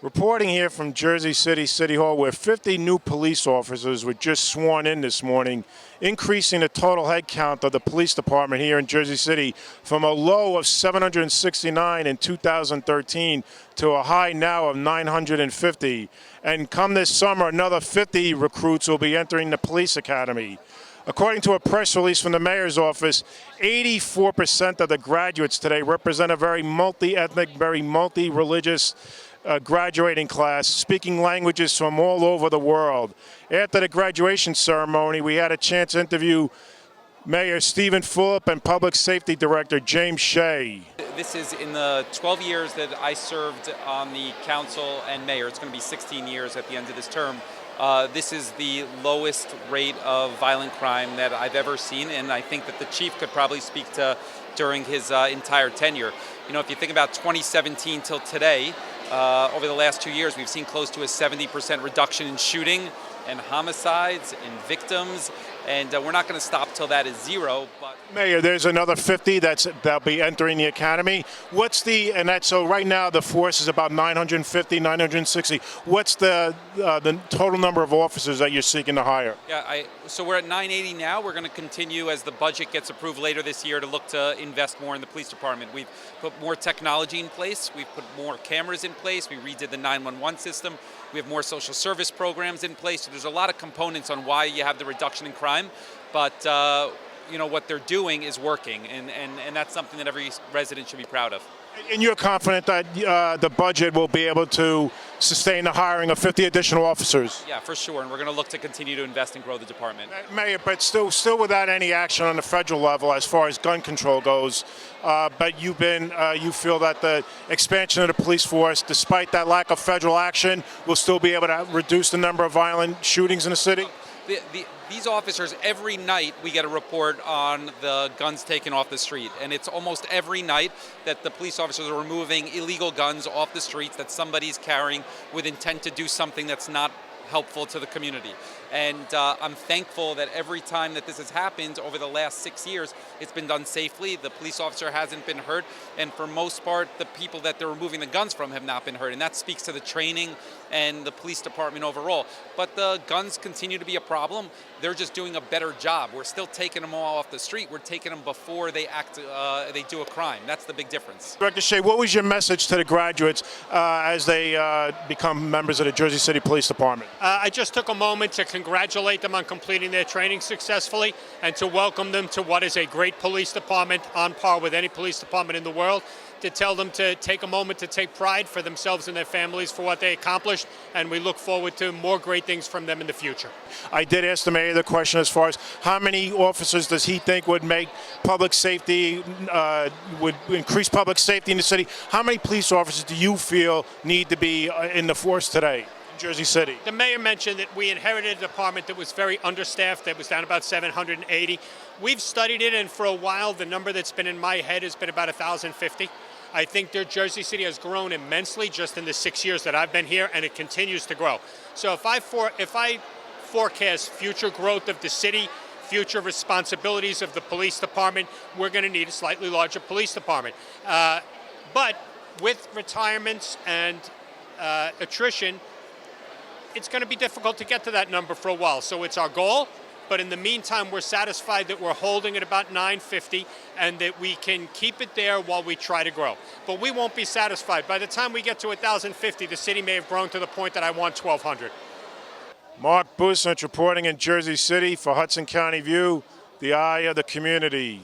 Reporting here from Jersey City City Hall, where 50 new police officers were just sworn in this morning, increasing the total head count of the police department here in Jersey City from a low of 769 in 2013 to a high now of 950. And come this summer, another 50 recruits will be entering the police academy. According to a press release from the mayor's office, 84% of the graduates today represent a very multi-ethnic, very multi-religious graduating class, speaking languages from all over the world. After the graduation ceremony, we had a chance to interview Mayor Stephen Fulop and Public Safety Director James Shea. This is in the 12 years that I served on the council and mayor. It's going to be 16 years at the end of this term. This is the lowest rate of violent crime that I've ever seen, and I think that the chief could probably speak to during his entire tenure. You know, if you think about 2017 till today, over the last 2 years, we've seen close to a 70% reduction in shooting and homicides and victims, and we're not going to stop till that is zero. But Mayor, there's another 50 that'll be entering the academy. So right now the force is about 950, 960. What's the total number of officers that you're seeking to hire? Yeah, so we're at 980 now. We're going to continue as the budget gets approved later this year to look to invest more in the police department. We've put more technology in place. We've put more cameras in place. We redid the 911 system. We have more social service programs in place. So there's a lot of components on why you have the reduction in crime, but you know, what they're doing is working, and that's something that every resident should be proud of. And you're confident that the budget will be able to sustain the hiring of 50 additional officers? Yeah, for sure, and we're going to look to continue to invest and grow the department. Mayor, but still without any action on the federal level as far as gun control goes. But you feel that the expansion of the police force, despite that lack of federal action, will still be able to reduce the number of violent shootings in the city? These officers, every night we get a report on the guns taken off the street, and it's almost every night that the police officers are removing illegal guns off the streets that somebody's carrying with intent to do something that's not helpful to the community. And I'm thankful that every time that this has happened over the last 6 years, it's been done safely. The police officer hasn't been hurt, and for most part, the people that they're removing the guns from have not been hurt, and that speaks to the training and the police department overall. But the guns continue to be a problem. They're just doing a better job. We're still taking them all off the street. We're taking them before they they do a crime. That's the big difference. Director Shea, what was your message to the graduates as they become members of the Jersey City Police Department? I just took a moment to congratulate them on completing their training successfully and to welcome them to what is a great police department on par with any police department in the world, to tell them to take a moment to take pride for themselves and their families for what they accomplished, and we look forward to more great things from them in the future. I did ask the mayor the question as far as how many officers does he think would make public safety, would increase public safety in the city. How many police officers do you feel need to be in the force today? Jersey City. The mayor mentioned that we inherited a department that was very understaffed, that was down about 780. We've studied it, and for a while, the number that's been in my head has been about 1,050. I think that Jersey City has grown immensely just in the 6 years that I've been here, and it continues to grow. So if I forecast future growth of the city, future responsibilities of the police department, we're going to need a slightly larger police department. But with retirements and attrition, it's going to be difficult to get to that number for a while. So it's our goal, but in the meantime, we're satisfied that we're holding at about 950 and that we can keep it there while we try to grow. But we won't be satisfied. By the time we get to 1,050, the city may have grown to the point that I want 1,200. Mark Busnich reporting in Jersey City for Hudson County View, the eye of the community.